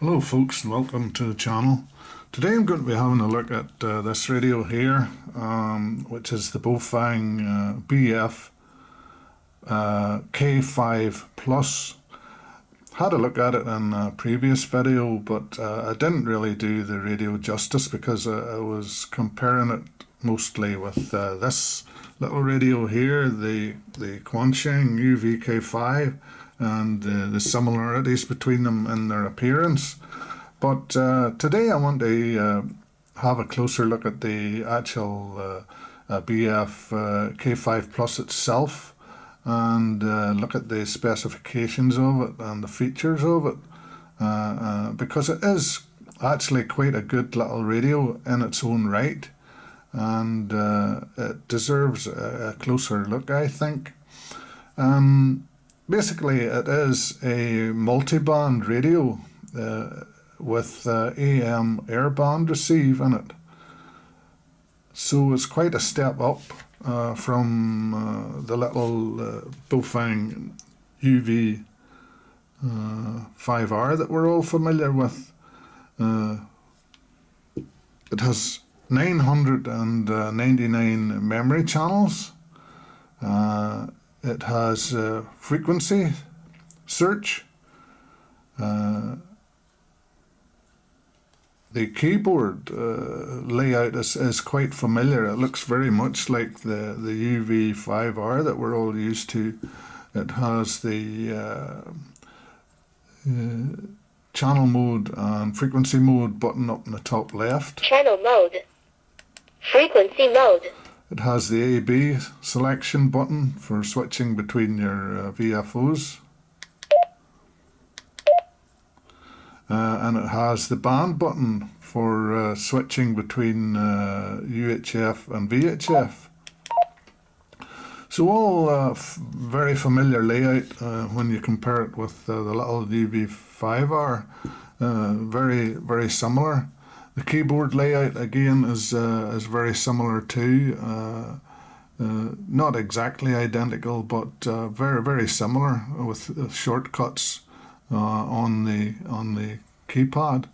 Hello folks and welcome to the channel. Today I'm going to be having a look at this radio here, which is the Baofeng BF K5 Plus. Had a look at it in a previous video, but I didn't really do the radio justice because I was comparing it mostly with this little radio here, the Quansheng UV5, and the similarities between them in their appearance. But today I want to have a closer look at the actual BF K5 Plus itself, and look at the specifications of it and the features of it, because it is actually quite a good little radio in its own right, and it deserves a closer look, I think. Basically, it is a multi-band radio with AM airband receive in it. So it's quite a step up from the little Baofeng UV5R that we're all familiar with. It has 999 memory channels. It has frequency search. The keyboard layout is quite familiar. It looks very much like the UV5R that we're all used to. It has the channel mode and frequency mode button up in the top left. Channel mode. Frequency mode. It has the A/B selection button for switching between your VFOs. And it has the band button for switching between UHF and VHF. So all very familiar layout when you compare it with the little UV5R. Very similar. The keyboard layout again is very similar too. Not exactly identical, but very similar with shortcuts on the keypad.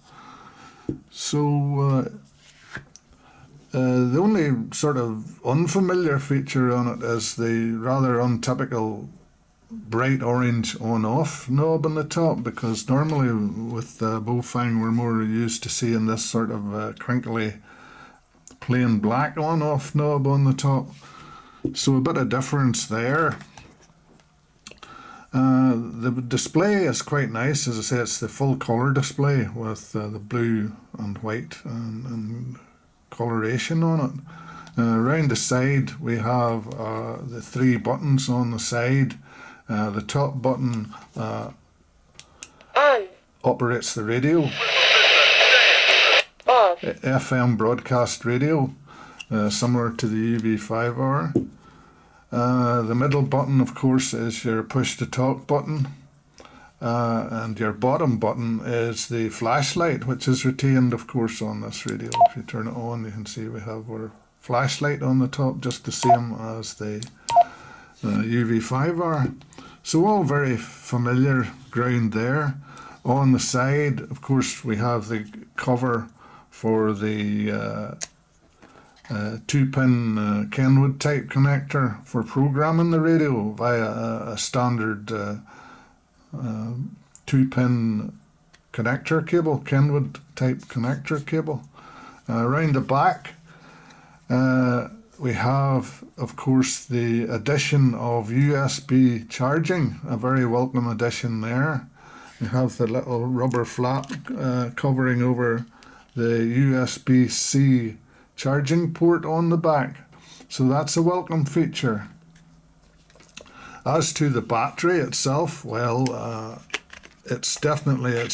So the only sort of unfamiliar feature on it is the rather untypical bright orange on-off knob on the top, because normally with Baofeng we're more used to seeing this sort of crinkly plain black on-off knob on the top. So a bit of difference there. The display is quite nice. As I say, it's the full colour display with the blue and white and coloration on it. Around the side we have the three buttons on the side. The top button On. operates the radio. Off. FM broadcast radio, similar to the UV5R. The middle button, of course, is your push to talk button, and your bottom button is the flashlight, which is retained, of course, on this radio. If you turn it on, you can see we have our flashlight on the top, just the same as the UV5R. So all very familiar ground there. On the side, of course, we have the cover for the 2-pin Kenwood type connector for programming the radio via a standard 2-pin connector cable, Kenwood type connector cable. Around the back we have, of course, the addition of USB charging, a very welcome addition there. We have the little rubber flap covering over the USB-C charging port on the back, so that's a welcome feature. As to the battery itself, well, it's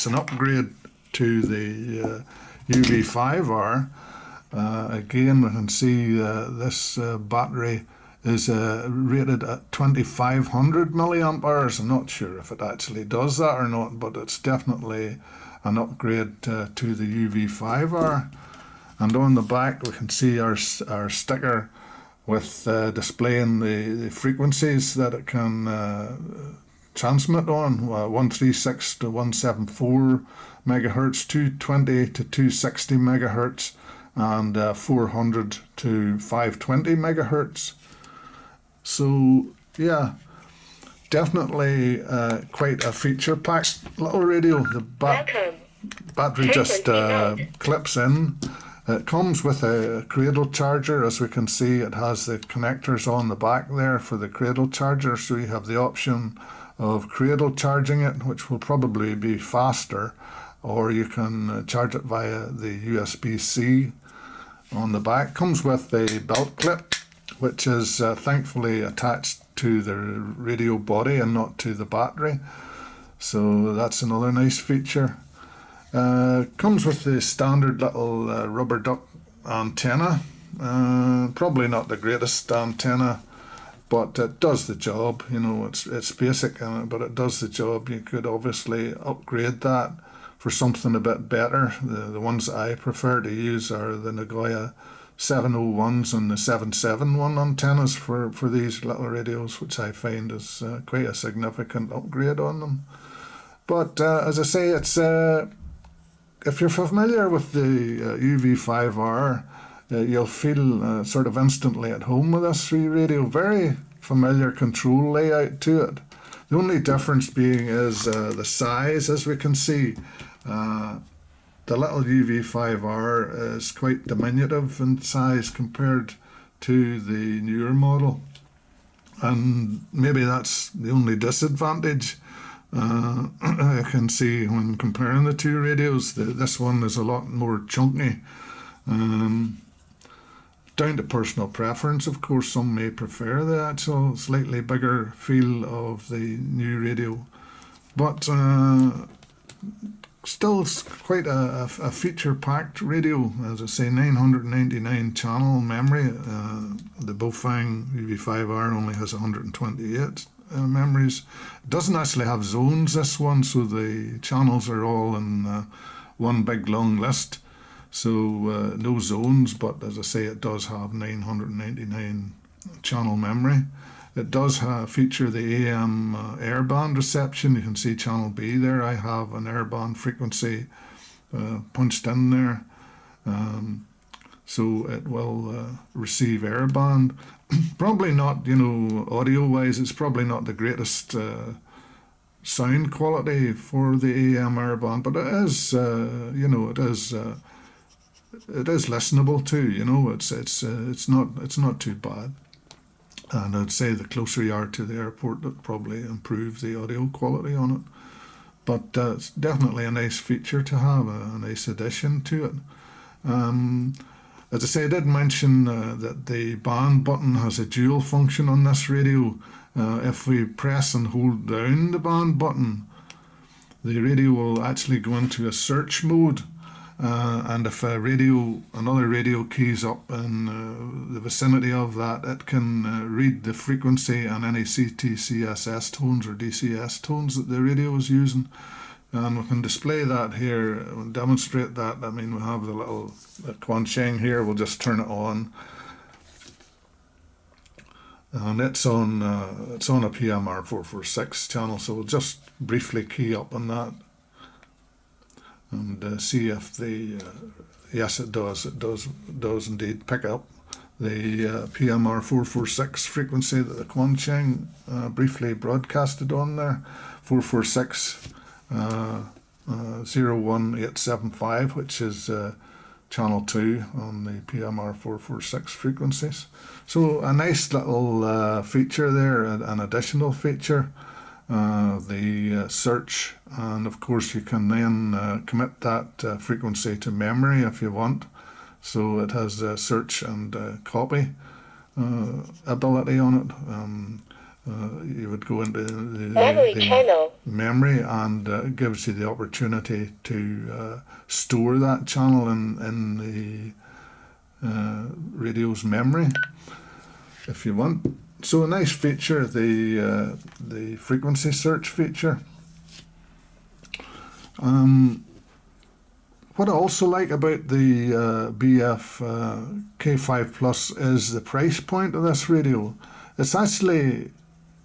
an upgrade to the UV5R. Again, we can see this battery is rated at 2500 milliamp hours. I'm not sure if it actually does that or not, but it's definitely an upgrade to the UV5R. And on the back we can see our sticker with displaying the frequencies that it can transmit on, 136 to 174 megahertz, 220 to 260 megahertz, and 400 to 520 megahertz. So yeah, definitely quite a feature-packed little radio. The battery just clips in. It comes with a cradle charger. As we can see, it has the connectors on the back there for the cradle charger, so you have the option of cradle charging it, which will probably be faster, or you can charge it via the USB-C on the back. Comes with a belt clip, which is thankfully attached to the radio body and not to the battery, so that's another nice feature. Comes with the standard little rubber duck antenna. Probably not the greatest antenna, but it does the job. You know, it's basic, but it does the job. You could obviously upgrade that for something a bit better. The ones that I prefer to use are the Nagoya 701s and the 771 antennas for these little radios, which I find is quite a significant upgrade on them. But as I say, it's if you're familiar with the UV5R, you'll feel sort of instantly at home with this radio. Very familiar control layout to it. The only difference being is the size, as we can see. The little UV5R is quite diminutive in size compared to the newer model, and maybe that's the only disadvantage. I can see when comparing the two radios, this one is a lot more chunky. Down to personal preference, of course. Some may prefer the actual slightly bigger feel of the new radio, but still quite a feature-packed radio. As I say, 999 channel memory. The Baofeng UV5R only has 128 memories. It doesn't actually have zones, this one, so the channels are all in one big long list, so no zones, but as I say, it does have 999 channel memory. It does feature the AM airband reception. You can see channel B there. I have an airband frequency punched in there, so it will receive airband. Probably not, you know, audio-wise, it's probably not the greatest sound quality for the AM airband, but it is, you know, it is listenable too. You know, it's not too bad. And I'd say the closer you are to the airport, it probably improve the audio quality on it. But it's definitely a nice feature to have, a nice addition to it. As I say, I did mention that the band button has a dual function on this radio. If we press and hold down the band button, the radio will actually go into a search mode. And if another radio keys up in the vicinity of that, it can read the frequency and any CTCSS tones or DCS tones that the radio is using. And we can display that here and demonstrate that. I mean, we have the little Quansheng here. We'll just turn it on, and it's on a PMR 446 channel. So we'll just briefly key up on that and see if yes, it does indeed pick up the PMR 446 frequency that the Quansheng briefly broadcasted on there, 446. 01875, which is channel 2 on the PMR 446 frequencies. So a nice little feature there, an additional feature, the search, and of course you can then commit that frequency to memory if you want. So it has a search and copy ability on it. You would go into the memory, and it gives you the opportunity to store that channel in the radio's memory if you want. So a nice feature, the frequency search feature. What I also like about the BF K5 Plus is the price point of this radio. It's actually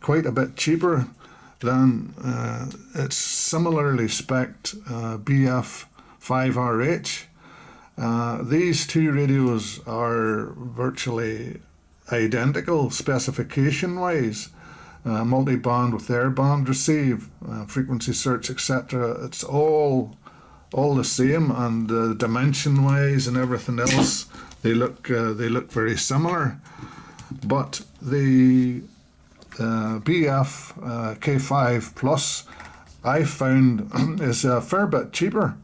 quite a bit cheaper then it's similarly spec'd BF5RH. These two radios are virtually identical specification-wise. Multi-band with airband receive, frequency search, etc. It's all the same, and dimension-wise and everything else, they look very similar. But the BF K5 Plus, I found, is a fair bit cheaper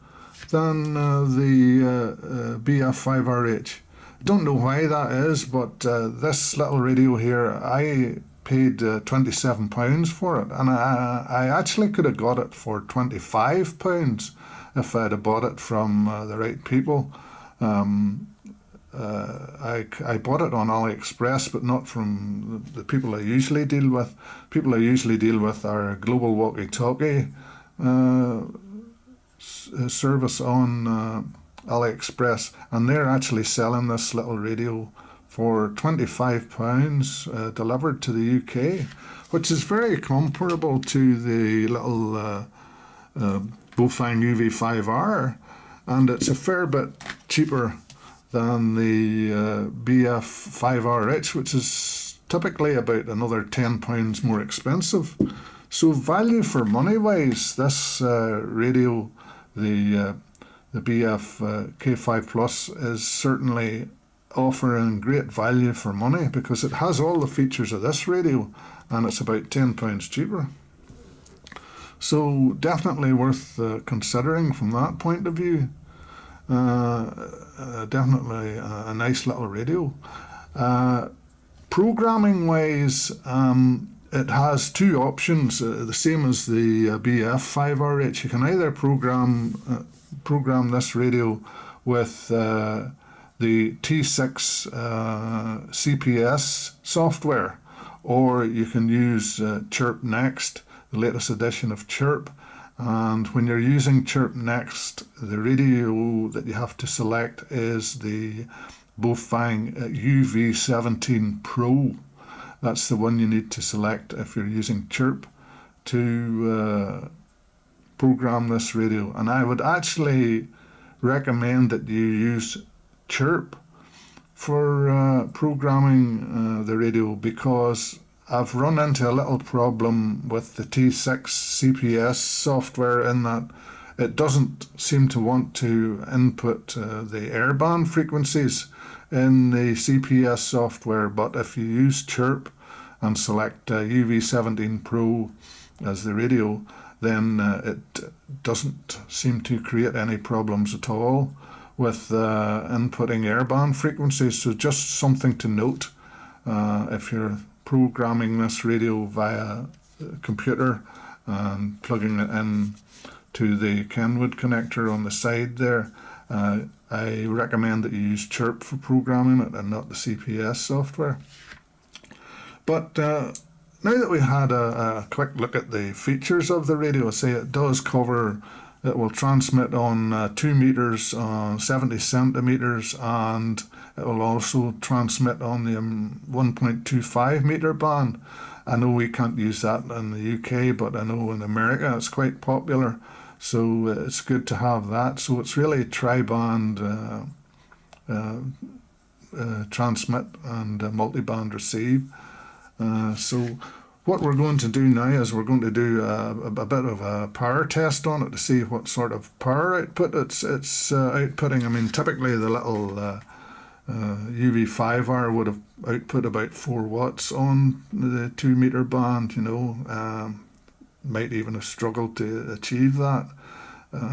than the BF5RH. Don't know why that is, but this little radio here, I paid £27 for it, and I actually could have got it for £25 if I'd have bought it from the right people. I bought it on AliExpress, but not from the people I usually deal with. People I usually deal with are Global Walkie Talkie service on AliExpress, and they're actually selling this little radio for £25 delivered to the UK, which is very comparable to the little Baofeng UV5R, and it's a fair bit cheaper than the BF5RH, which is typically about another £10 more expensive. So value for money wise, this radio, the BF K5 Plus, is certainly offering great value for money because it has all the features of this radio and it's about £10 cheaper. So definitely worth considering from that point of view. Definitely a nice little radio. Programming wise, it has two options, the same as the BF5RH. You can either program this radio with the T6 CPS software, or you can use Chirp Next, the latest edition of Chirp. And when you're using Chirp Next, the radio that you have to select is the Baofeng UV17 Pro. That's the one you need to select if you're using Chirp to program this radio. And I would actually recommend that you use Chirp for programming the radio, because I've run into a little problem with the T6 CPS software in that it doesn't seem to want to input the airband frequencies in the CPS software, but if you use Chirp and select UV17 Pro as the radio, then it doesn't seem to create any problems at all with inputting airband frequencies. So just something to note if you're programming this radio via computer and plugging it in to the Kenwood connector on the side there. I recommend that you use Chirp for programming it and not the CPS software. But now that we had a quick look at the features of the radio, I say it does cover, it will transmit on 2 meters, 70 centimeters, and it will also transmit on the 1.25 meter band. I know we can't use that in the UK, but I know in America it's quite popular, so it's good to have that. So it's really tri-band transmit and multi-band receive. So what we're going to do now is we're going to do a bit of a power test on it to see what sort of power output it's outputting. I mean, typically the little UV5R would have output about 4 watts on the 2 meter band, you know. Might even have struggled to achieve that. 2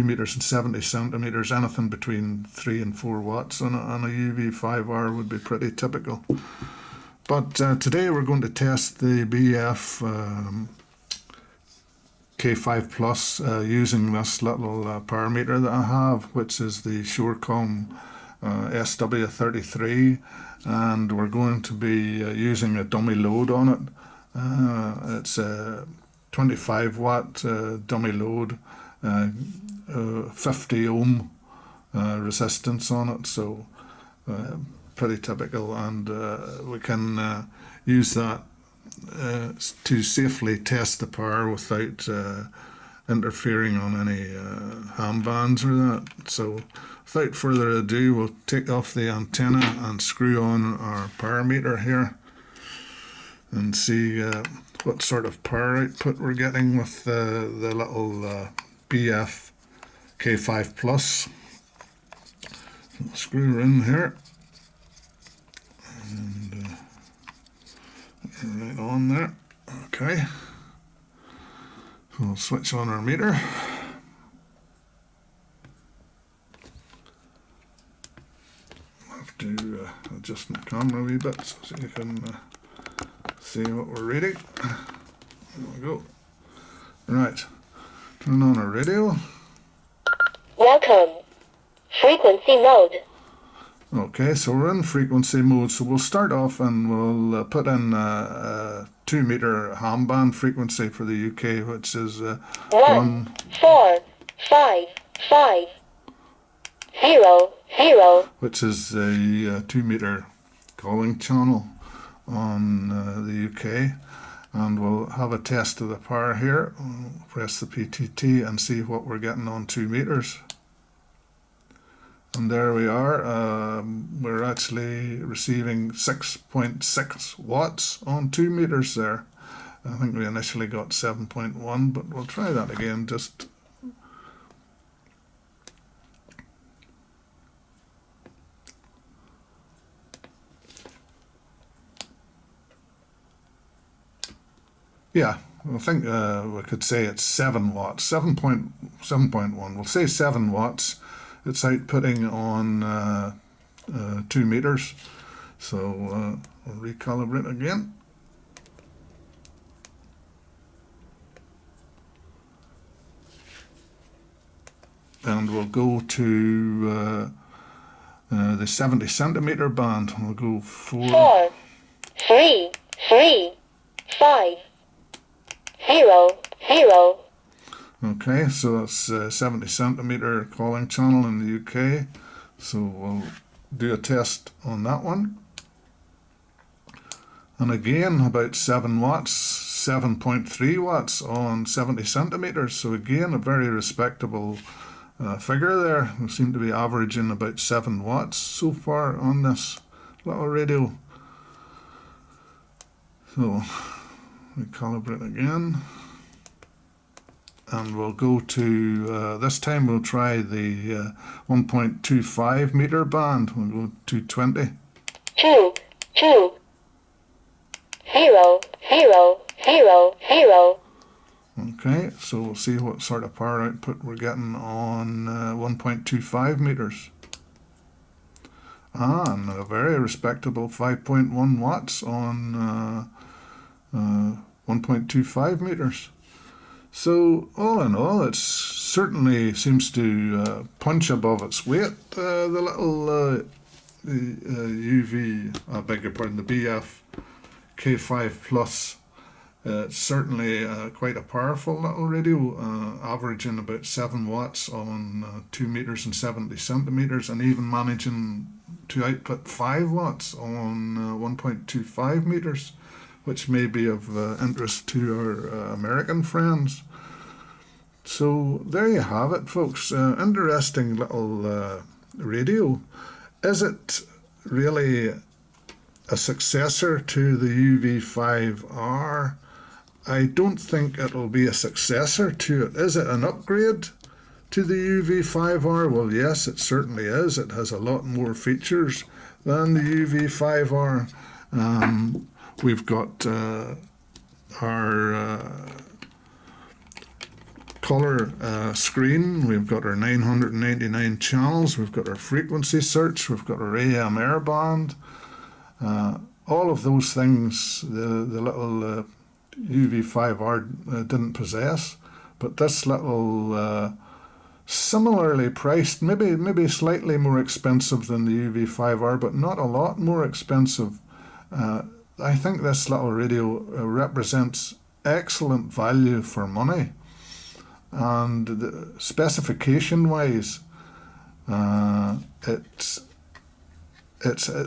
meters and 70 centimeters, anything between 3 and 4 watts on a UV5R would be pretty typical. But today we're going to test the BF K5 Plus using this little power meter that I have, which is the Shorecom SW33, and we're going to be using a dummy load on it. It's a 25 watt dummy load, 50 ohm resistance on it, so pretty typical, and we can use that to safely test the power without interfering on any ham bands or that. So without further ado, we'll take off the antenna and screw on our power meter here and see what sort of power output we're getting with the little BF K5 Plus. So screw her in here and right on there. Okay, so we'll switch on our meter. Have to adjust my camera a wee bit so you can see what we're reading. There we go. Right, turn on our radio. Welcome. Frequency mode. Okay, so we're in frequency mode, so we'll start off and we'll put in a 2 meter ham band frequency for the UK, which is 1, 4, 5, 5, 0, 0. Which is a 2 meter calling channel on the UK. And we'll have a test of the power here. We'll press the PTT and see what we're getting on 2 meters. And there we are. We're actually receiving 6.6 watts on 2 meters there. I think we initially got 7.1, but we'll try that again. Just yeah, I think we could say it's 7 watts, 7.1. We'll say 7 watts. It's outputting on 2 meters. So we'll recalibrate again. And we'll go to the 70 centimeter band. We'll go 4, 3, 3, 5, 0, 0. Okay, so that's 70 centimeter calling channel in the UK. So we'll do a test on that one. And again, about 7 watts, 7.3 watts on 70 centimeters. So again, a very respectable figure there. We seem to be averaging about 7 watts so far on this little radio. So we calibrate again. And we'll go to, this time we'll try the 1.25 meter band. We'll go to 220. 2, 2, 0, 0, 0, 0. Okay, so we'll see what sort of power output we're getting on 1.25 meters. And a very respectable 5.1 watts on 1.25 meters. So all in all, it certainly seems to punch above its weight. The little UV, I beg your pardon, the BF K5 Plus. It's certainly quite a powerful little radio, averaging about 7 watts on 2 meters and 70 centimeters, and even managing to output 5 watts on 1.25 meters. Which may be of interest to our American friends. So there you have it, folks. Interesting little radio. Is it really a successor to the UV5R? I don't think it'll be a successor to it. Is it an upgrade to the UV5R? Well, yes, it certainly is. It has a lot more features than the UV5R. We've got our color screen, we've got our 999 channels, we've got our frequency search, we've got our AM air band. All of those things the little UV5R didn't possess, but this little similarly priced, maybe slightly more expensive than the UV5R, but not a lot more expensive. I think this little radio represents excellent value for money, and specification-wise, it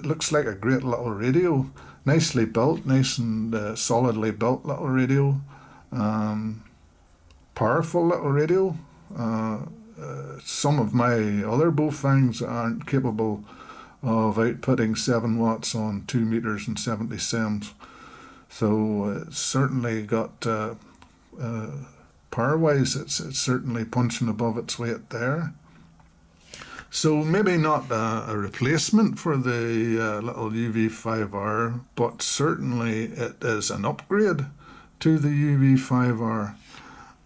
looks like a great little radio. nicely built, nice and solidly built little radio. Powerful little radio. Some of my other Baofengs aren't capable of outputting 7 watts on 2 meters and 70 cents. So it's certainly got power-wise, it's certainly punching above its weight there. So maybe not a replacement for the little UV5R, but certainly it is an upgrade to the UV5R,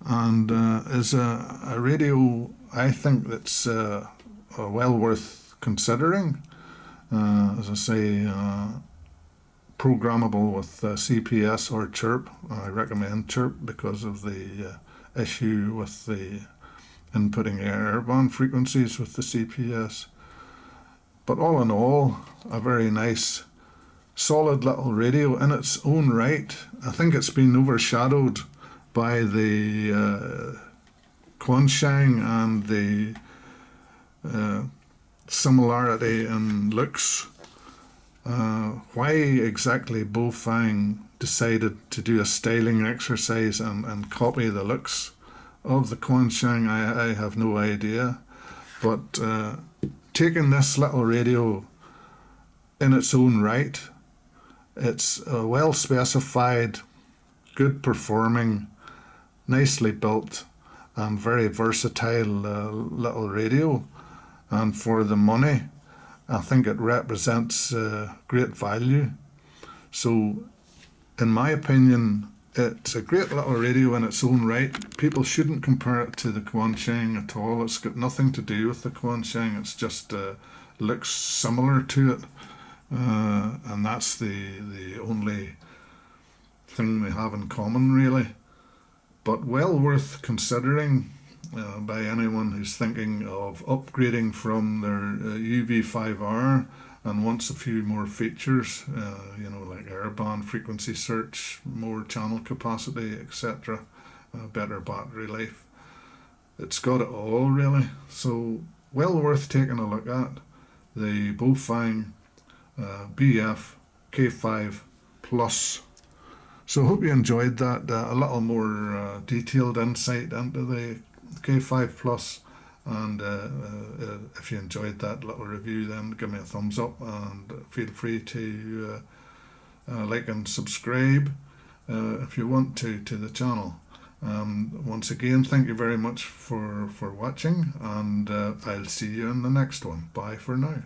and is a radio I think that's well worth considering. As I say, programmable with CPS or chirp. I recommend chirp because of the issue with the inputting airband frequencies with the CPS. But all in all, a very nice, solid little radio in its own right. I think it's been overshadowed by the Quansheng and the similarity in looks. Why exactly Baofeng decided to do a styling exercise and copy the looks of the Quansheng, I have no idea. But taking this little radio in its own right, it's a well specified, good performing, nicely built and very versatile little radio, and for the money I think it represents great value. So in my opinion, it's a great little radio in its own right. People shouldn't compare it to the Quansheng at all. It's got nothing to do with the Quansheng. It's just looks similar to it, and that's the only thing they have in common really. But well worth considering by anyone who's thinking of upgrading from their UV5R and wants a few more features, like airband frequency search, more channel capacity, etc., better battery life. It's got it all really, so well worth taking a look at. The Baofeng BF K5 Plus. So I hope you enjoyed that, a little more detailed insight into the K5 Plus, and if you enjoyed that little review, then give me a thumbs up, and feel free to like and subscribe if you want to the channel. Once again, thank you very much for watching, and I'll see you in the next one. Bye for now.